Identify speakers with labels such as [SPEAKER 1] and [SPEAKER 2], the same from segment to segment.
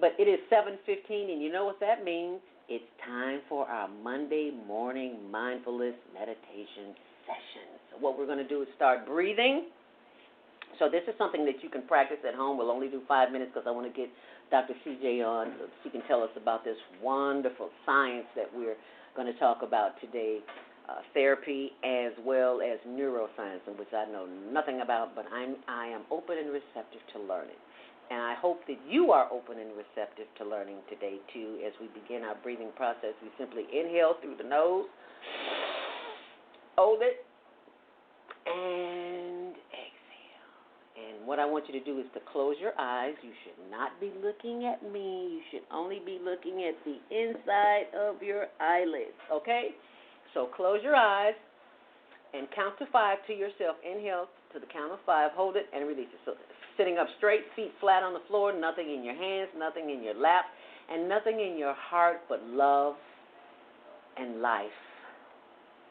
[SPEAKER 1] But it is 7:15, and you know what that means? It's time for our Monday morning mindfulness meditation session. So what we're going to do is start breathing. So this is something that you can practice at home. We'll only do 5 minutes because I want to get Dr. CJ on so she can tell us about this wonderful science that we're going to talk about today, therapy as well as neuroscience, in which I know nothing about, but I am open and receptive to learning. And I hope that you are open and receptive to learning today, too. As we begin our breathing process, we simply inhale through the nose, hold it, and exhale. And what I want you to do is to close your eyes. You should not be looking at me. You should only be looking at the inside of your eyelids, okay? So close your eyes and count to 5 to yourself. Inhale to the count of 5, hold it, and release it. So sitting up straight, feet flat on the floor, nothing in your hands, nothing in your lap, and nothing in your heart but love and life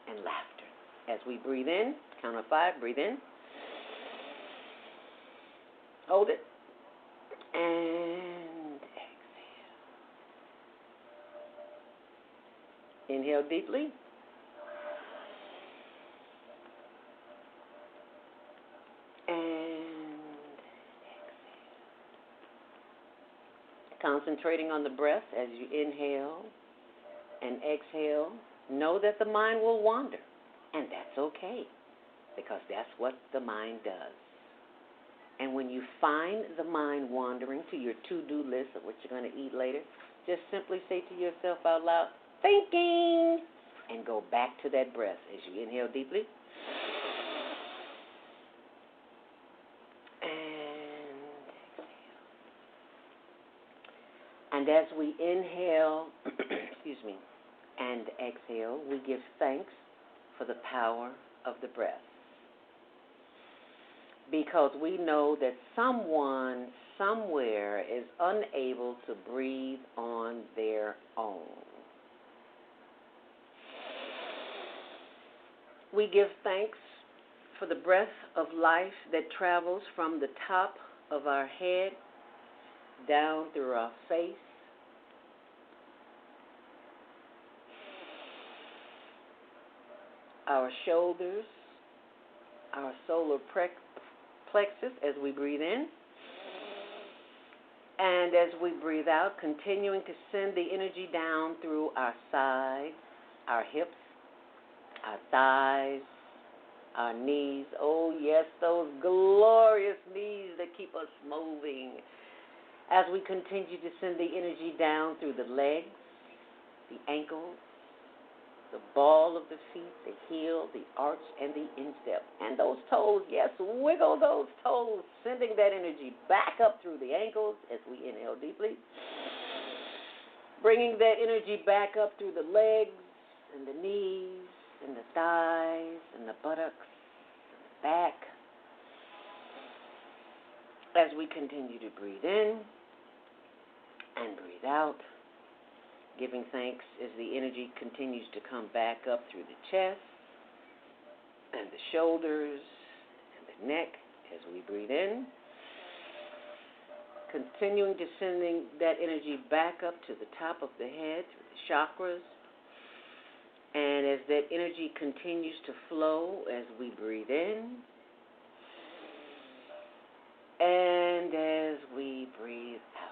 [SPEAKER 1] and laughter. As we breathe in, count of 5, breathe in, hold it, and exhale. Inhale deeply. Concentrating on the breath as you inhale and exhale, know that the mind will wander, and that's okay, because that's what the mind does. And when you find the mind wandering to your to-do list of what you're going to eat later, just simply say to yourself out loud, thinking, and go back to that breath as you inhale deeply. And as we inhale, and exhale, we give thanks for the power of the breath. Because we know that someone somewhere is unable to breathe on their own. We give thanks for the breath of life that travels from the top of our head down through our face, our shoulders, our solar plexus as we breathe in, and as we breathe out, continuing to send the energy down through our sides, our hips, our thighs, our knees. Oh yes, those glorious knees that keep us moving. As we continue to send the energy down through the legs, the ankles, the ball of the feet, the heel, the arch, and the instep. And those toes, yes, wiggle those toes, sending that energy back up through the ankles as we inhale deeply. Bringing that energy back up through the legs and the knees and the thighs and the buttocks and the back. As we continue to breathe in and breathe out, giving thanks as the energy continues to come back up through the chest and the shoulders and the neck as we breathe in, continuing to sending that energy back up to the top of the head through the chakras, and as that energy continues to flow as we breathe in and as we breathe out.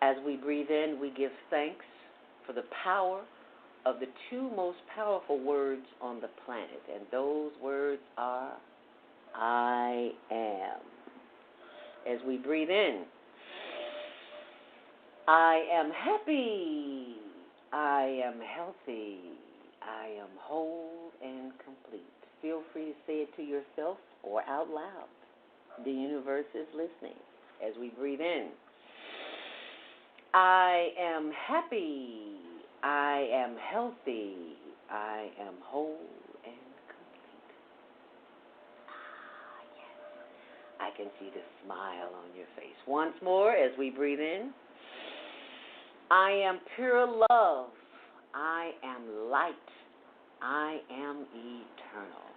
[SPEAKER 1] As we breathe in, we give thanks for the power of the two most powerful words on the planet, and those words are, I am. As we breathe in, I am happy, I am healthy, I am whole and complete. Feel free to say it to yourself or out loud. The universe is listening. As we breathe in, I am happy, I am healthy, I am whole and complete. Ah, yes. I can see the smile on your face. Once more as we breathe in, I am pure love, I am light, I am eternal.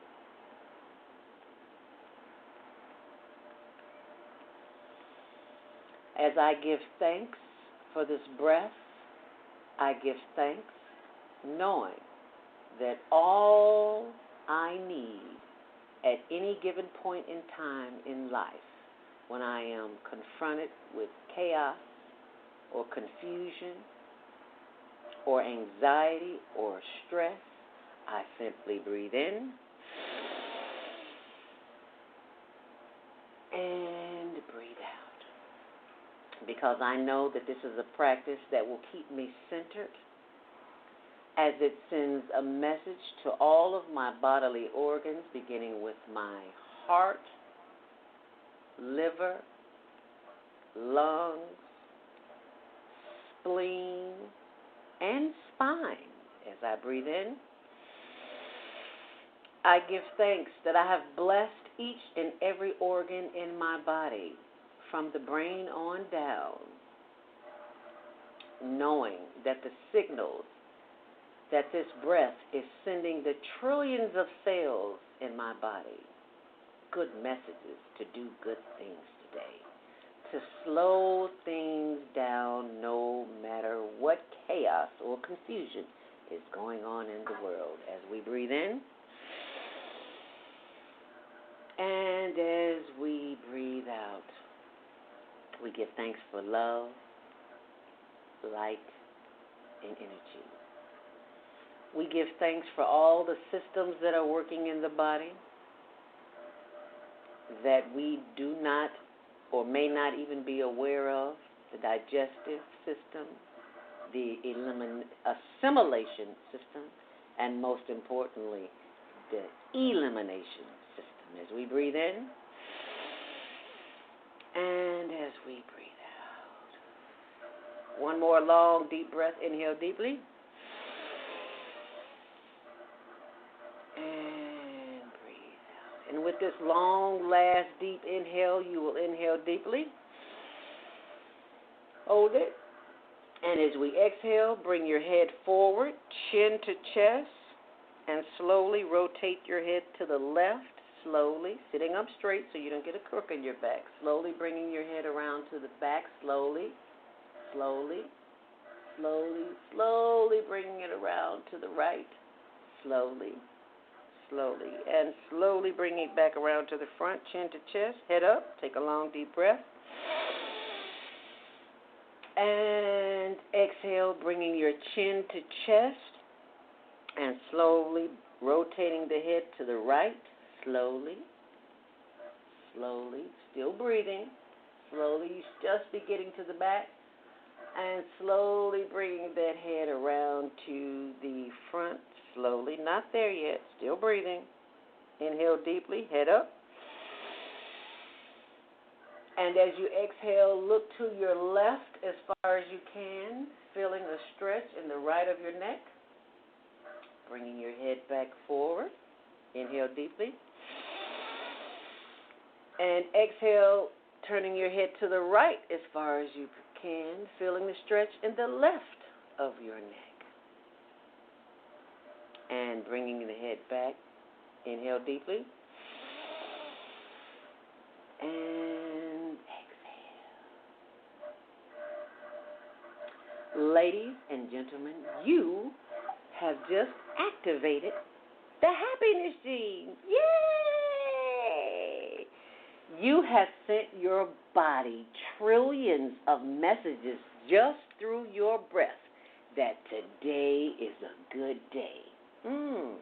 [SPEAKER 1] As I give thanks for this breath, I give thanks knowing that all I need at any given point in time in life, when I am confronted with chaos or confusion or anxiety or stress, I simply breathe in and breathe out. Because I know that this is a practice that will keep me centered, as it sends a message to all of my bodily organs, beginning with my heart, liver, lungs, spleen, and spine. As I breathe in, I give thanks that I have blessed each and every organ in my body, from the brain on down, knowing that the signals that this breath is sending the trillions of cells in my body good messages to do good things today, to slow things down no matter what chaos or confusion is going on in the world. As we breathe in and as we breathe out, we give thanks for love, light, and energy. We give thanks for all the systems that are working in the body that we do not or may not even be aware of: the digestive system, the assimilation system, and most importantly, the elimination system. As we breathe in and as we breathe out. One more long, deep breath. Inhale deeply. And breathe out. And with this long, last, deep inhale, you will inhale deeply. Hold it. And as we exhale, bring your head forward, chin to chest, and slowly rotate your head to the left, slowly, sitting up straight so you don't get a crook in your back. Slowly bringing your head around to the back, slowly, slowly, slowly, slowly bringing it around to the right, slowly, slowly, and slowly bringing it back around to the front, chin to chest, head up, take a long deep breath. And exhale, bringing your chin to chest and slowly rotating the head to the right, slowly, slowly, still breathing. Slowly, you just be getting to the back and slowly bringing that head around to the front, slowly, not there yet, still breathing. Inhale deeply, head up. And as you exhale, look to your left as far as you can, feeling a stretch in the right of your neck. Bringing your head back forward. Inhale deeply. And exhale, turning your head to the right as far as you can, feeling the stretch in the left of your neck. And bringing the head back. Inhale deeply. And exhale. Ladies and gentlemen, you have just activated the happiness gene. Yay! You have sent your body trillions of messages just through your breath that today is a good day. And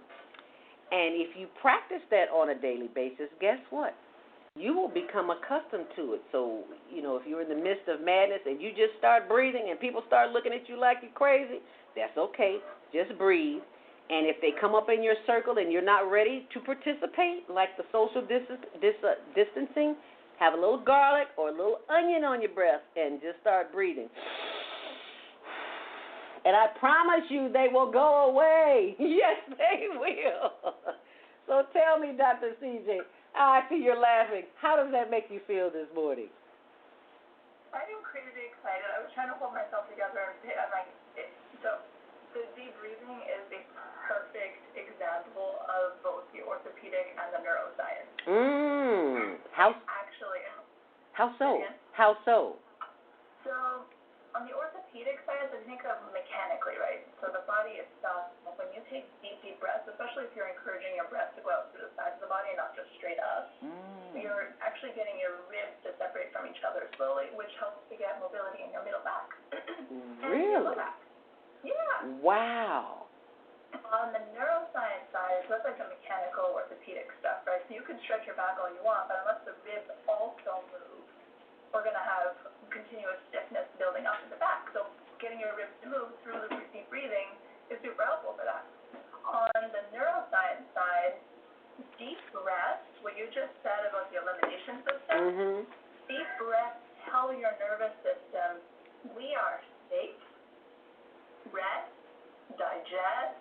[SPEAKER 1] if you practice that on a daily basis, guess what? You will become accustomed to it. So, if you're in the midst of madness and you just start breathing and people start looking at you like you're crazy, that's okay. Just breathe. And if they come up in your circle and you're not ready to participate, like the social distancing, have a little garlic or a little onion on your breath and just start breathing. And I promise you they will go away. Yes, they will. So tell me, Dr. CJ, I see you're laughing. How does that make you feel this morning?
[SPEAKER 2] I am crazy excited. I was trying to hold myself together. The deep breathing is a perfect example of both the orthopedic and the neuroscience.
[SPEAKER 1] How so?
[SPEAKER 2] Actually.
[SPEAKER 1] How so? How so?
[SPEAKER 2] So on the orthopedic side, so think of mechanically, right? So the body itself, when you take deep, deep breaths, especially if you're encouraging your breath to go out through the sides of the body and not just straight up, you're actually getting your ribs to separate from each other slowly, which helps to get mobility in your middle back.
[SPEAKER 1] Really?
[SPEAKER 2] And low back. Yeah.
[SPEAKER 1] Wow.
[SPEAKER 2] On the neuroscience side, so that's like the mechanical orthopedic stuff, right? So you can stretch your back all you want, but unless the ribs also move, we're going to have continuous stiffness building up in the back. So getting your ribs to move through the deep breathing is super helpful for that. On the neuroscience side, deep breaths, what you just said about the elimination system, deep breaths tell your nervous system, we are safe, rest, digest,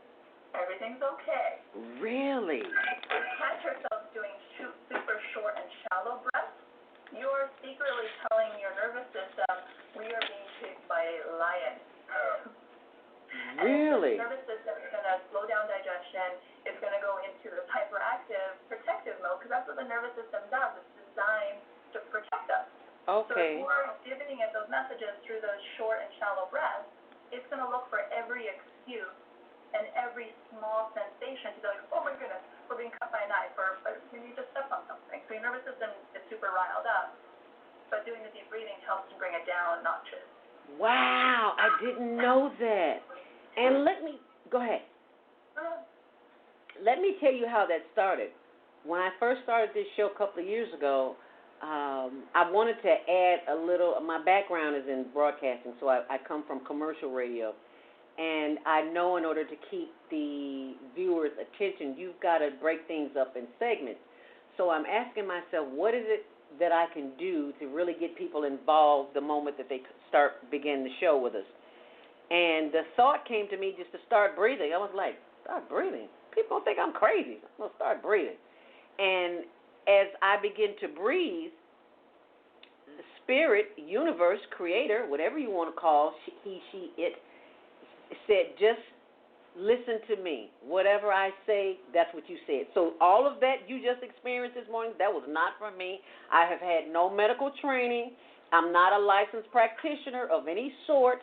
[SPEAKER 2] everything's okay.
[SPEAKER 1] Really?
[SPEAKER 2] We catch ourselves doing super short and shallow breaths. You're secretly telling your nervous system, we are being chased by a lion.
[SPEAKER 1] Really?
[SPEAKER 2] And the nervous system is going to slow down digestion. It's going to go into this hyperactive protective mode because that's what the nervous system does. It's designed to protect us.
[SPEAKER 1] Okay.
[SPEAKER 2] So if we're giving it those messages through those short and shallow breaths, it's going to look for every excuse and every small sensation to be like, oh my goodness, we're being cut by a knife, or we just stepped on something. So your nervous system is super riled up, but doing the deep breathing helps to bring it down notches.
[SPEAKER 1] Wow, I didn't know that. And go ahead. Let me tell you how that started. When I first started this show a couple of years ago, I wanted to add a little, my background is in broadcasting, so I come from commercial radio. And I know in order to keep the viewers' attention, you've got to break things up in segments. So I'm asking myself, what is it that I can do to really get people involved the moment that they begin the show with us? And the thought came to me just to start breathing. I was like, start breathing? People don't think I'm crazy. I'm going to start breathing. And as I begin to breathe, the spirit, universe, creator, whatever you want to call he, she, it, said, just listen to me. Whatever I say, that's what you said. So all of that you just experienced this morning, that was not from me. I have had no medical training. I'm not a licensed practitioner of any sort,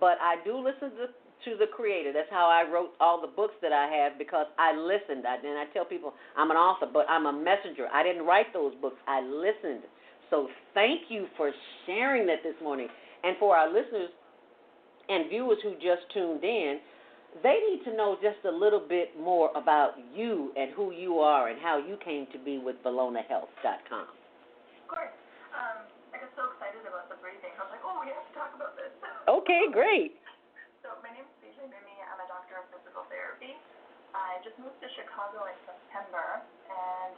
[SPEAKER 1] but I do listen to the Creator. That's how I wrote all the books that I have, because I listened. And I tell people I'm an author, but I'm a messenger. I didn't write those books. I listened. So thank you for sharing that this morning. And for our listeners and viewers who just tuned in, they need to know just a little bit more about you and who you are and how you came to be with VelonaHealth.com.
[SPEAKER 2] Of course. I got so excited about the breathing. I was like, oh, we have to talk about this.
[SPEAKER 1] Okay, great.
[SPEAKER 2] So my name is Mimee. I'm a doctor of physical therapy. I just moved to Chicago in September and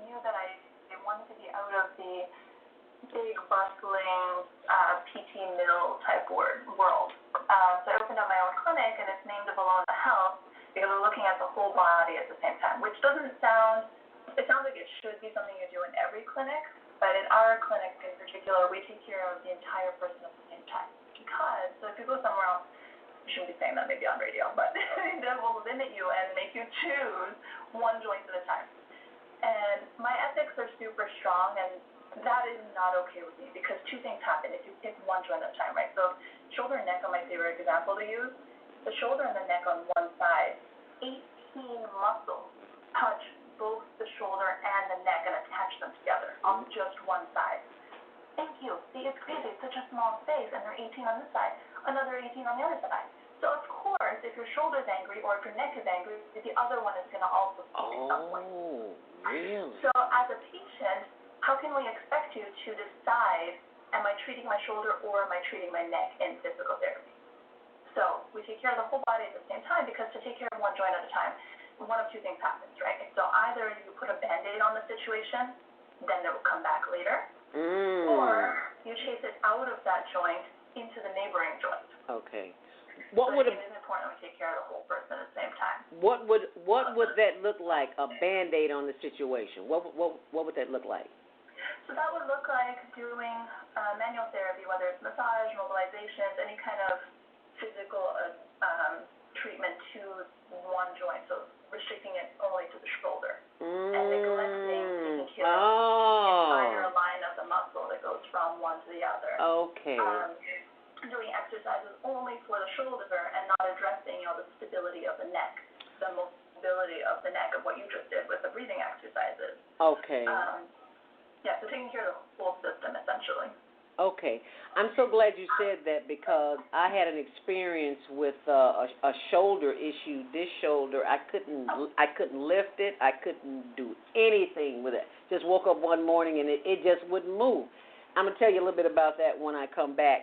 [SPEAKER 2] knew that I wanted to be out of the big, bustling PT mill type world. So I opened up my own clinic, and it's named Velona Health because we're looking at the whole body at the same time, which doesn't sound, it sounds like it should be something you do in every clinic, but in our clinic in particular, we take care of the entire person at the same time. Because, so if you go somewhere else, you shouldn't be saying that maybe on radio, but that will limit you and make you choose one joint at a time. And my ethics are super strong, and that is not okay with me because two things happen if you pick one joint at a time, right? So shoulder and neck are my favorite example to use. The shoulder and the neck on one side, 18 muscles touch both the shoulder and the neck and attach them together on just one side. Thank you. See, it's crazy. It's such a small space, and there are 18 on this side, another 18 on the other side. So, of course, if your shoulder's angry or if your neck is angry, the other one is going to also at some point.
[SPEAKER 1] Oh, really?
[SPEAKER 2] So, as a patient, how can we expect you to decide, am I treating my shoulder or am I treating my neck in physical therapy? So we take care of the whole body at the same time, because to take care of one joint at a time, one of two things happens, right? So either you put a Band-Aid on the situation, then it will come back later, or you chase it out of that joint into the neighboring joint.
[SPEAKER 1] Okay.
[SPEAKER 2] So it is important we take care of the whole person at the same time.
[SPEAKER 1] What would that look like? A Band-Aid on the situation? What would that look like?
[SPEAKER 2] So that would look like doing manual therapy, whether it's massage, mobilizations, any kind of physical treatment to one joint, so restricting it only to the shoulder, and neglecting taking care of the entire line of the muscle that goes from one to the other.
[SPEAKER 1] Okay.
[SPEAKER 2] exercises only for the shoulder and not addressing, the stability of the neck, the mobility of the neck, of what you just did with the breathing exercises.
[SPEAKER 1] Okay.
[SPEAKER 2] So taking care of the whole system, essentially.
[SPEAKER 1] Okay. I'm so glad you said that because I had an experience with a shoulder issue. This shoulder, I couldn't lift it. I couldn't do anything with it. Just woke up one morning and it just wouldn't move. I'm going to tell you a little bit about that when I come back.